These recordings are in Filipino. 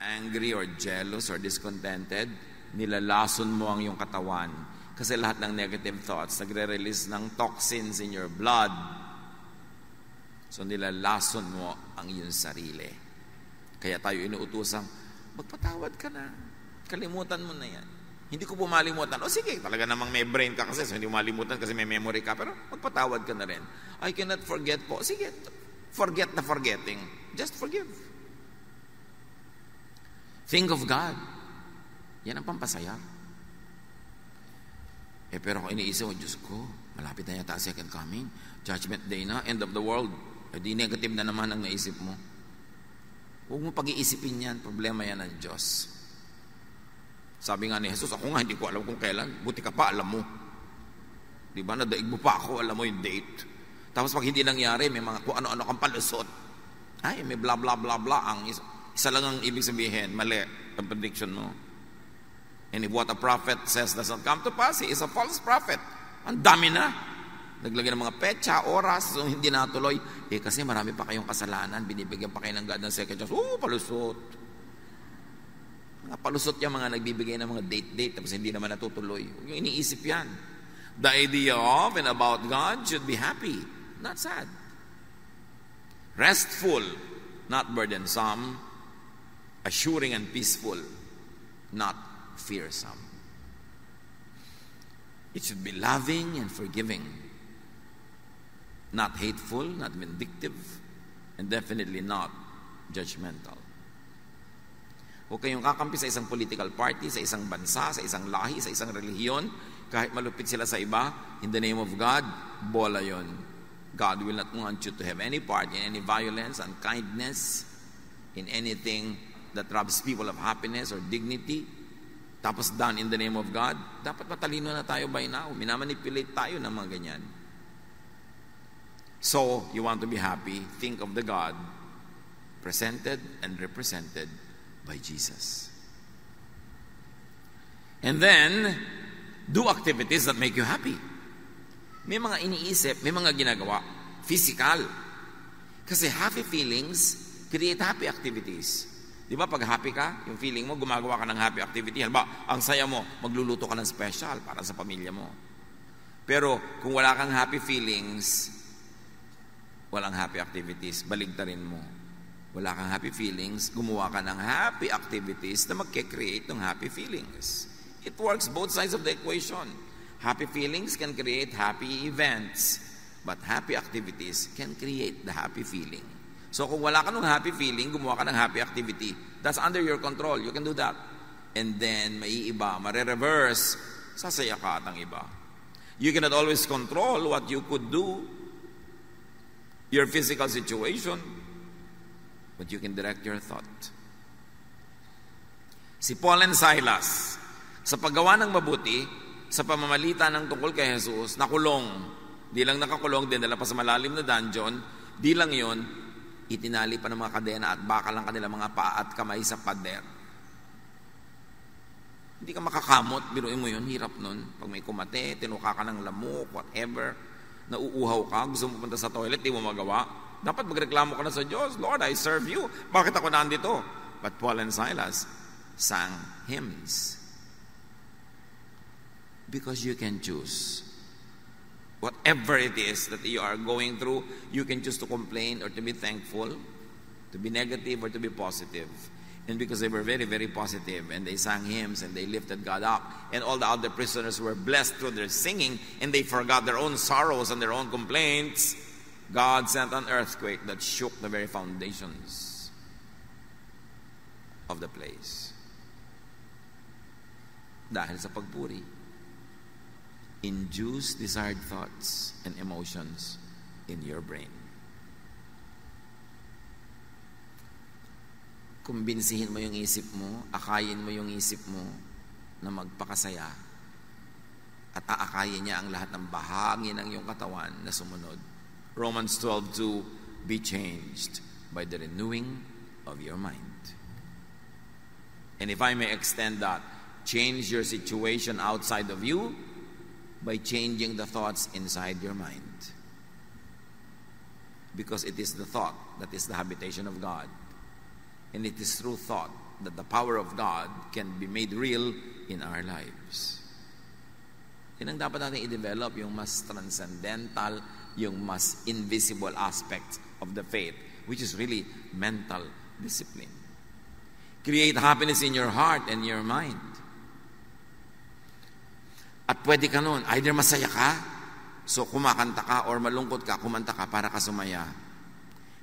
angry or jealous or discontented, nilalason mo ang iyong katawan. Kasi lahat ng negative thoughts, nagre-release ng toxins in your blood. So nilalason mo ang iyong sarili. Kaya tayo inuutosang, magpatawad ka na. Kalimutan mo na yan. Hindi ko pumalimutan. O sige, talaga namang may brain ka kasi, so hindi mo malimutan kasi may memory ka. Pero magpatawad ka na rin. I cannot forget po. Sige, forget na forgetting. Just forgive. Think of God. Yan ang pampasaya. Pero kung iniisip mo, Diyos ko, malapit na yata second coming. Judgment day na, end of the world. Di negative na naman ang naisip mo. Huwag mo pag-iisipin yan. Problema yan ng Diyos. Sabi nga ni Jesus, ako nga hindi ko alam kung kailan. Buti ka pa, alam mo. Di ba? Nadaig mo pa ako, alam mo yung date. Tapos pag hindi nangyari, may mga kung ano-ano kang palusot. Ay, may blah blah blah blah. Ang isa lang ang ibig sabihin, mali ang prediction mo. And if what a prophet says does not come to pass, he is a false prophet. Ang dami na. Naglagay ng mga petsa, oras, so hindi natuloy. Kasi marami pa kayong kasalanan, binibigyan pa kayo ng God ng second chance. Palusot. Mga palusot yung mga nagbibigay ng mga date, tapos hindi naman natutuloy. Yung iniisip yan. The idea of and about God should be happy, not sad. Restful, not burdensome. Assuring and peaceful, not fearsome. It should be loving and forgiving, not hateful, not vindictive, and definitely not judgmental. Huwag kayong kakampi sa isang political party, sa isang bansa, sa isang lahi, sa isang relihiyon, kahit malupit sila sa iba, in the name of God, bola yon. God will not want you to have any part in any violence, unkindness, in anything that robs people of happiness or dignity. Tapos done in the name of God. Dapat matalino na tayo by now. Minamanipulate tayo ng mga ganyan. So, you want to be happy, think of the God presented and represented by Jesus. And then, do activities that make you happy. May mga iniisip, may mga ginagawa, physical. Kasi happy feelings create happy activities. Di ba pag happy ka, yung feeling mo, gumagawa ka ng happy activity. Halimbawa, ang saya mo, magluluto ka ng special para sa pamilya mo. Pero kung wala kang happy feelings, walang happy activities, baligtarin mo. Wala kang happy feelings, gumawa ka ng happy activities na magke-create ng happy feelings. It works both sides of the equation. Happy feelings can create happy events, but happy activities can create the happy feeling. So kung wala ka ng happy feeling, gumawa ka ng happy activity. That's under your control. You can do that. And then, maiiba, mare-reverse, sasaya ka at ang iba. You cannot always control what you could do, your physical situation, but you can direct your thought. Si Paul and Silas, sa paggawa ng mabuti, sa pamamalitan ng tungkol kay Jesus, nakulong. Di lang nakakulong, dinala pa sa malalim na dungeon. Di lang yon, itinali pa ng mga kadena at bakal ang kanilang mga paa at kamay sa pader. Hindi ka makakamot, biruin mo yun, hirap nun. Pag may kumate, tinuka ka ng lamok, whatever, nauuhaw ka, gusto mo punta sa toilet, di mo magawa. Dapat magreklamo ka na sa Diyos, Lord, I serve you. Bakit ako nandito? But Paul and Silas sang hymns. Because you can choose. Whatever it is that you are going through, you can choose to complain or to be thankful, to be negative or to be positive. And because they were very, very positive, and they sang hymns and they lifted God up, and all the other prisoners were blessed through their singing, and they forgot their own sorrows and their own complaints, God sent an earthquake that shook the very foundations of the place. Dahil sa pagpuri. Induce desired thoughts and emotions in your brain. Kumbinsihin mo yung isip mo, akayin mo yung isip mo na magpakasaya at aakayin niya ang lahat ng bahagi ng iyong katawan na sumunod. Romans 12:2, be changed by the renewing of your mind. And if I may extend that, change your situation outside of you by changing the thoughts inside your mind. Because it is the thought that is the habitation of God. And it is through thought that the power of God can be made real in our lives. Yan ang dapat natin i-develop, yung mas transcendental, yung mas invisible aspect of the faith, which is really mental discipline. Create happiness in your heart and your mind. At pwede ka nun, either masaya ka, so kumakanta ka, or malungkot ka, kumanta ka para ka sumaya.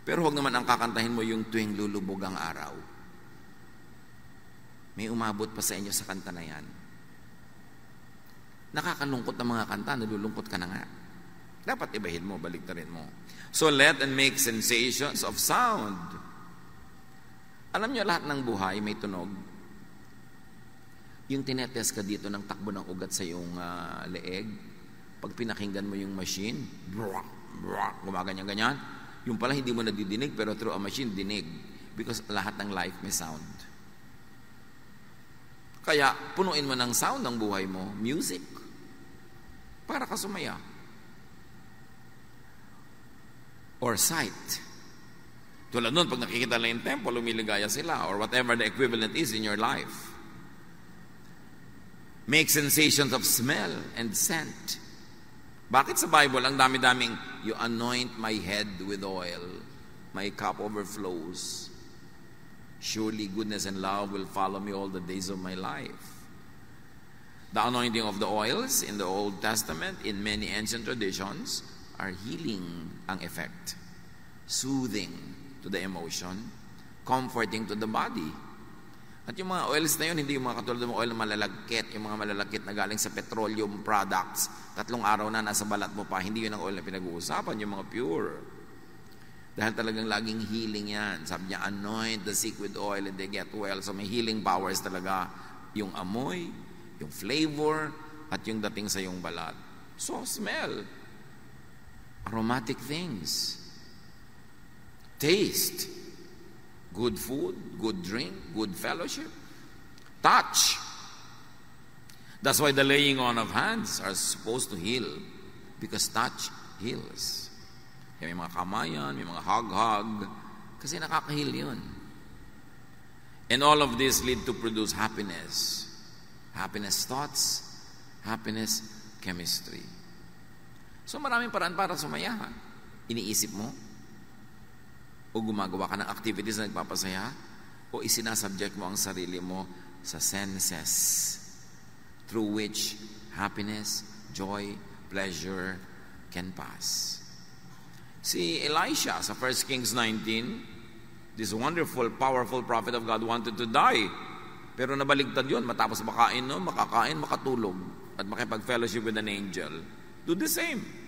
Pero huwag naman ang kakantahin mo yung tuwing lulubog ang araw. May umabot pa sa inyo sa kanta na yan. Nakakalungkot na mga kanta, nalulungkot ka na nga. Dapat ibahin mo, baliktarin mo. So let and make sensations of sound. Alam niyo, lahat ng buhay may tunog. Yung tinetest ka dito ng takbo ng ugat sa iyong leeg, pag pinakinggan mo yung machine, gumaganyan-ganyan, yung pala hindi mo nadidinig, pero through a machine, dinig. Because lahat ng life may sound. Kaya, punuin mo ng sound ng buhay mo, music, para ka sumaya. Or sight. Tulad nun, pag nakikita lang yung temple, lumiligaya sila, or whatever the equivalent is in your life. Make sensations of smell and scent. Bakit sa Bible, ang dami-daming, you anoint my head with oil, my cup overflows. Surely goodness and love will follow me all the days of my life. The anointing of the oils in the Old Testament, in many ancient traditions, are healing ang effect. Soothing to the emotion, comforting to the body. At yung mga oils na yun, hindi yung mga katulad ng oil na malalagkit, yung mga malalagkit na galing sa petroleum products, 3 araw na nasa balat mo pa, hindi yun ang oil na pinag-uusapan, yung mga pure. Dahil talagang laging healing yan. Sabi niya, anoint the sick with oil and they get well. So may healing powers talaga. Yung amoy, yung flavor, at yung dating sa yung balat. So smell. Aromatic things. Taste. Good food, good drink, good fellowship. Touch. That's why the laying on of hands are supposed to heal. Because touch heals. Kaya may mga kamayan, may mga hug-hug. Kasi nakakahil yun. And all of this lead to produce happiness. Happiness thoughts, happiness chemistry. So maraming paraan para sumaya. Iniisip mo, o gumagawa ka ng activities na nagpapasaya, o isinasubject mo ang sarili mo sa senses through which happiness, joy, pleasure can pass. Si Elisha sa 1 Kings 19, this wonderful, powerful prophet of God wanted to die. Pero nabaligtad yun, matapos makakain, makatulog, at makipag-fellowship with an angel. Do the same.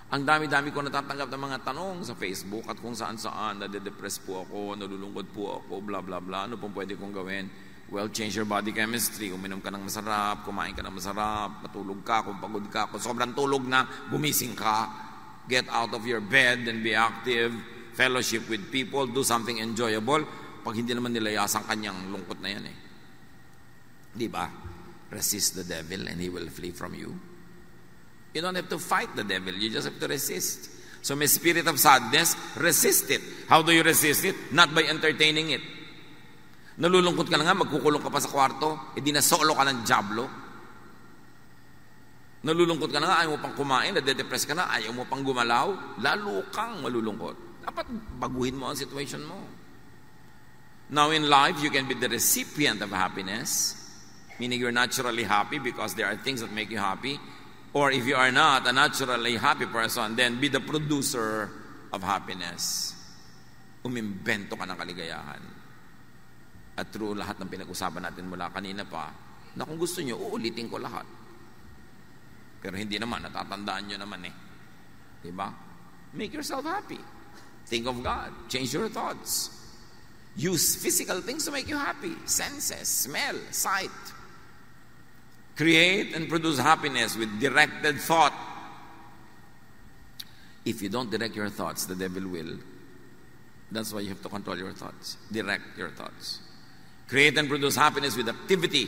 Ang dami-dami ko natatanggap ng mga tanong sa Facebook at kung saan-saan, nade-depress po ako, nalulungkot po ako, blah, blah, blah. Ano pong pwede kong gawin? Well, change your body chemistry. Uminom ka ng masarap, kumain ka ng masarap, matulog ka, kung pagod ka, kung sobrang tulog na, gumising ka. Get out of your bed and be active. Fellowship with people. Do something enjoyable. Pag hindi naman nilayasan kanyang lungkot na yan eh. Di ba? Resist the devil and he will flee from you. You don't have to fight the devil. You just have to resist. So may spirit of sadness, resist it. How do you resist it? Not by entertaining it. Nalulungkot ka na nga, magkukulong ka pa sa kwarto, di na solo ka ng diablo. Nalulungkot ka na nga, ayaw mo pang kumain, nade-depress ka na, ayaw mo pang gumalaw, lalo kang malulungkot. Dapat baguhin mo ang situation mo. Now in life, you can be the recipient of happiness, meaning you're naturally happy because there are things that make you happy. Or if you are not a naturally happy person, then be the producer of happiness. Umimbento ka ng kaligayahan. At through lahat ng pinag-usapan natin mula kanina pa, na kung gusto nyo, uulitin ko lahat. Pero hindi naman, natatandaan nyo naman eh. Diba? Make yourself happy. Think of God. Change your thoughts. Use physical things to make you happy. Senses, smell, sight. Create and produce happiness with directed thought. If you don't direct your thoughts, the devil will. That's why you have to control your thoughts. Direct your thoughts. Create and produce happiness with activity.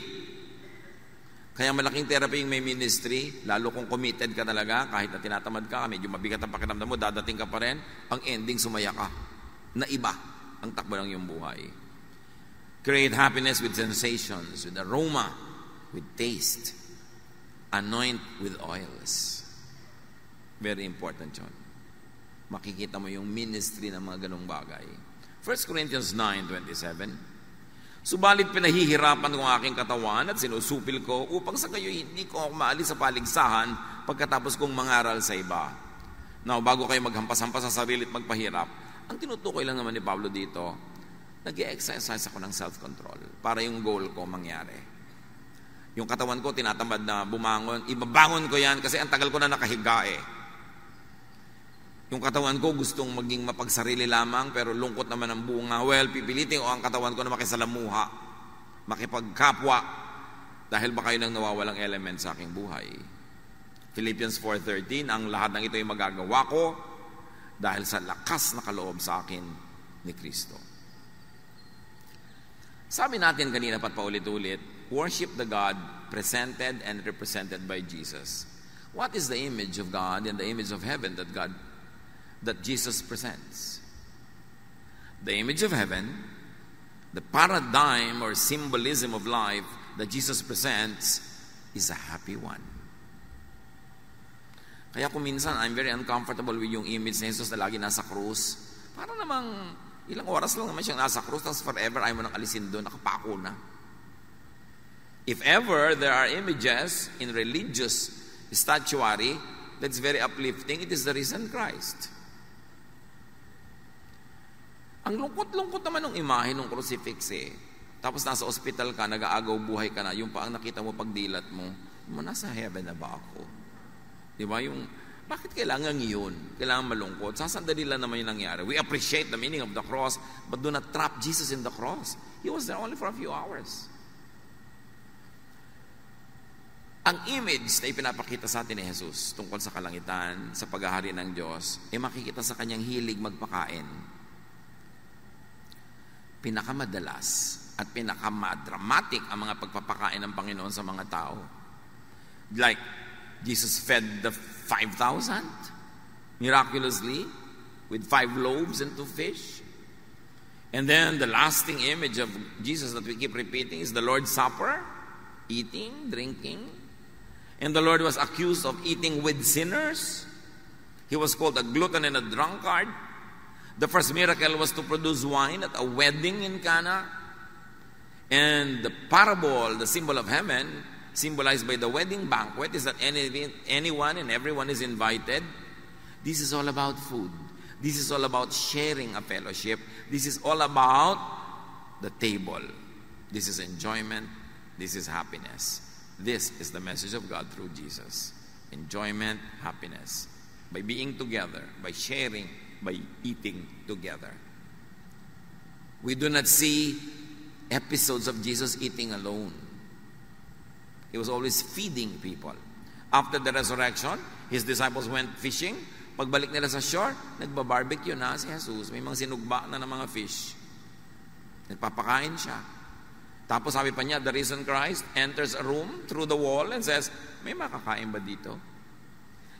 Kaya malaking therapy yung may ministry, lalo kung committed ka talaga, kahit na tinatamad ka, medyo mabigat ang pakiramdam mo, dadating ka pa rin, ang ending sumaya ka, na iba ang takbo ng iyong buhay. Create happiness with sensations, with aroma, with taste. Anoint with oils. Very important yun. Makikita mo yung ministry ng mga ganong bagay. 1 Corinthians 9:27. Subalit pinahihirapan ko ang aking katawan at sinusupil ko upang sa kayo hindi ko ako maalis sa paligsahan pagkatapos kong mangaral sa iba. Now, bago kayo maghampas-hampas sa sarili at magpahirap, ang tinutukoy lang naman ni Pablo dito, nag-i-exercise ako ng self-control para yung goal ko mangyari. Yung katawan ko, tinatamad na bumangon. Ibabangon ko yan kasi ang tagal ko na nakahiga eh. Yung katawan ko gustong maging mapagsarili lamang pero lungkot naman ang bunga. Well, pipilitin ko ang katawan ko na makisalamuha, makipagkapwa dahil baka yun ang nawawalang element sa aking buhay. Philippians 4:13, ang lahat ng ito ay magagawa ko dahil sa lakas na kaloob sa akin ni Kristo. Sabi natin kanina pat paulit-ulit, worship the God presented and represented by Jesus. What is the image of God and the image of heaven that Jesus presents? The image of heaven, the paradigm or symbolism of life that Jesus presents is a happy one. Kaya kung minsan I'm very uncomfortable with yung image ni Jesus na lagi nasa krus, para namang ilang oras lang naman siyang nasa krus, tapos forever ayaw mo nang alisin doon, nakapako na. If ever there are images in religious statuary that's very uplifting, it is the risen Christ. Ang lungkot-lungkot naman ng imahe ng crucifix eh. Tapos nasa ospital ka, nag-aagaw buhay ka na, yung pa ang nakita mo pagdilat mo, nasa heaven na ba ako? Di ba? Bakit kailangan yun? Kailangan malungkot. Sasandali lang naman yung nangyari. We appreciate the meaning of the cross, but do not trap Jesus in the cross. He was there only for a few hours. Ang image na ipinapakita sa atin ni Jesus tungkol sa kalangitan, sa paghahari ng Diyos, ay makikita sa kanyang hilig magpakain. Pinakamadalas at pinakamadramatic ang mga pagpapakain ng Panginoon sa mga tao. Like, Jesus fed the 5,000 miraculously with 5 loaves and 2 fish. And then the lasting image of Jesus that we keep repeating is the Lord's Supper, eating, drinking. And the Lord was accused of eating with sinners. He was called a glutton and a drunkard. The first miracle was to produce wine at a wedding in Cana. And the parable, the symbol of heaven, symbolized by the wedding banquet, is that anyone and everyone is invited. This is all about food. This is all about sharing a fellowship. This is all about the table. This is enjoyment. This is happiness. This is the message of God through Jesus. Enjoyment, happiness. By being together, by sharing, by eating together. We do not see episodes of Jesus eating alone. He was always feeding people. After the resurrection, his disciples went fishing. Pagbalik nila sa shore, nagba-barbecue na si Jesus. May mga sinugba na ng mga fish. Nagpapakain siya. Tapos sabi pa niya, the risen Christ enters a room through the wall and says, may makakain ba dito?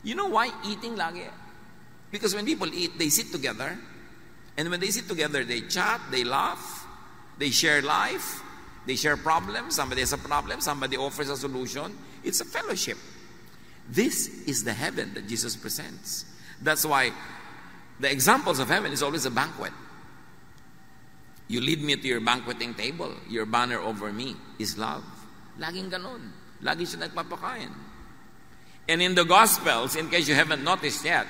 You know why eating lagi? Because when people eat, they sit together. And when they sit together, they chat, they laugh, they share life, they share problems. Somebody has a problem, somebody offers a solution. It's a fellowship. This is the heaven that Jesus presents. That's why the examples of heaven is always a banquet. You lead me to your banqueting table. Your banner over me is love. Laging ganun. Lagi siya nagpapakain. And in the Gospels, in case you haven't noticed yet,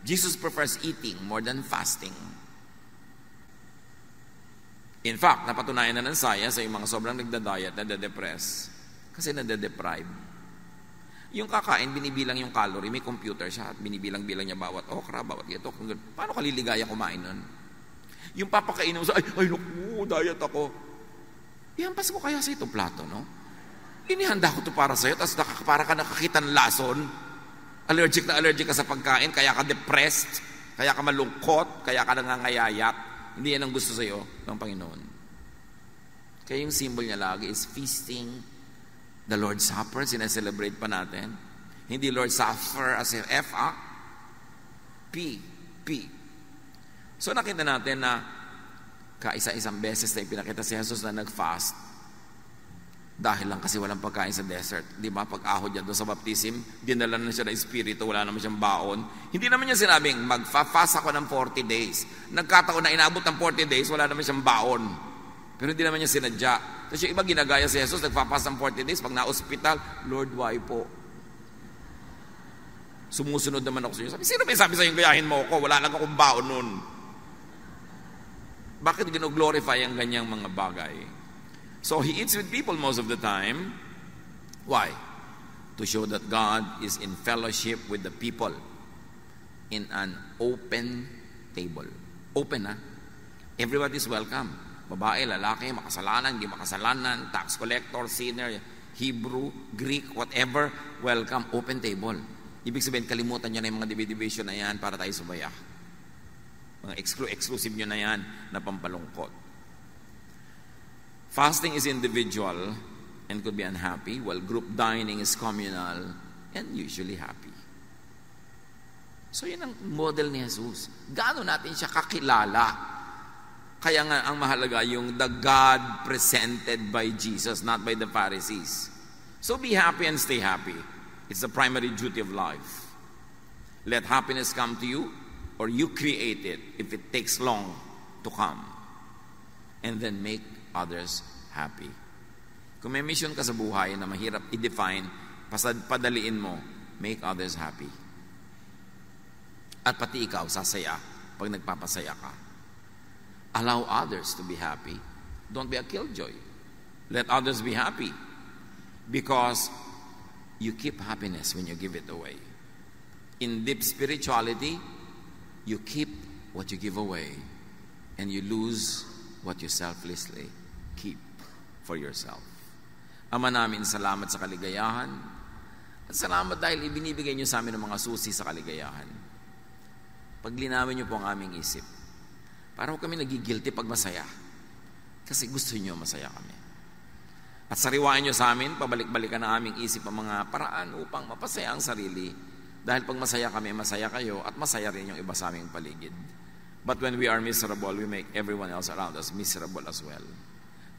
Jesus prefers eating more than fasting. In fact, napatunayan na ng science sa yung mga sobrang nagda-diet, nade-depress. Kasi nade-deprive. Yung kakain, binibilang yung calorie, may computer siya, binibilang-bilang niya bawat okra, bawat ito. Paano ka liligaya kumain nun? Yung papakainin mo sa, ay naku, diet ako. Ihampas ko kaya sa itong plato, no? Inihanda ko to para sa'yo, tapos para ka nakakita ng lason. Allergic ka sa pagkain, kaya ka depressed, kaya ka malungkot, kaya ka nangangayayat. Hindi yan ang gusto sa'yo ng Panginoon. Kaya yung symbol niya lagi is feasting, the Lord's Supper, sineselebrate pa natin. Hindi Lord's Supper as in F-A, P. So nakita natin na kaisa-isang beses na ipinakita si Jesus na nag-fast dahil lang kasi walang pagkain sa desert. Di ba? Pag-ahod niya doon sa baptism, dinala na siya ng Espiritu, wala naman siyang baon. Hindi naman niya sinabing, mag-fast ako ng 40 days. Nagkataon na inabot ng 40 days, wala naman siyang baon. Pero hindi naman niya sinadya. Tapos yung iba ginagaya si Jesus, nagpa-fast ng 40 days, pag na-hospital, Lord, why po? Sumusunod naman ako sa inyo. Sino may sabi sa inyo, gayahin mo ako? Wala lang akong baon nun. Bakit gino-glorify ang ganyang mga bagay? So he eats with people most of the time. Why? To show that God is in fellowship with the people in an open table. Open, ha? Everybody is welcome. Babae, lalaki, makasalanan, hindi makasalanan, tax collector, sinner, Hebrew, Greek, whatever, welcome, open table. Ibig sabihin, kalimutan nyo na yung mga division na yan para tayo sumaya. Mga exclusive nyo na yan na pampalungkot. Fasting is individual and could be unhappy, while group dining is communal and usually happy. So yan ang model ni Jesus. Gaano natin siya kakilala? Kaya nga ang mahalaga yung the God presented by Jesus, not by the Pharisees. So be happy and stay happy. It's the primary duty of life. Let happiness come to you, or you create it if it takes long to come. And then make others happy. Kung may mission ka sa buhay na mahirap i-define, padaliin mo, make others happy. At pati ikaw, sasaya pag nagpapasaya ka. Allow others to be happy. Don't be a killjoy. Let others be happy. Because you keep happiness when you give it away. In deep spirituality, you keep what you give away, and you lose what you selflessly keep for yourself. Ama namin, salamat sa kaligayahan. At salamat dahil ibinibigay niyo sa amin ang mga susi sa kaligayahan. Paglinawin niyo po ang aming isip. Para kami nagigilty pag masaya. Kasi gusto niyo masaya kami. At sariwain niyo sa amin, pabalik-balikan ang aming isip ang mga paraan upang mapasaya ang sarili. Dahil pag masaya kami, masaya kayo, at masaya rin yung iba sa aming paligid. But when we are miserable, we make everyone else around us miserable as well.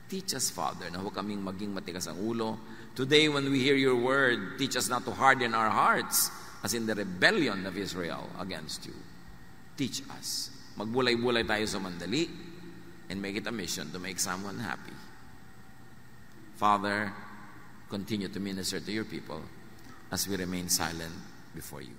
Teach us, Father, na huwag kaming maging matigas ang ulo. Today, when we hear your word, teach us not to harden our hearts as in the rebellion of Israel against you. Teach us. Magbulay-bulay tayo sa mandali and make it a mission to make someone happy. Father, continue to minister to your people as we remain silent before you.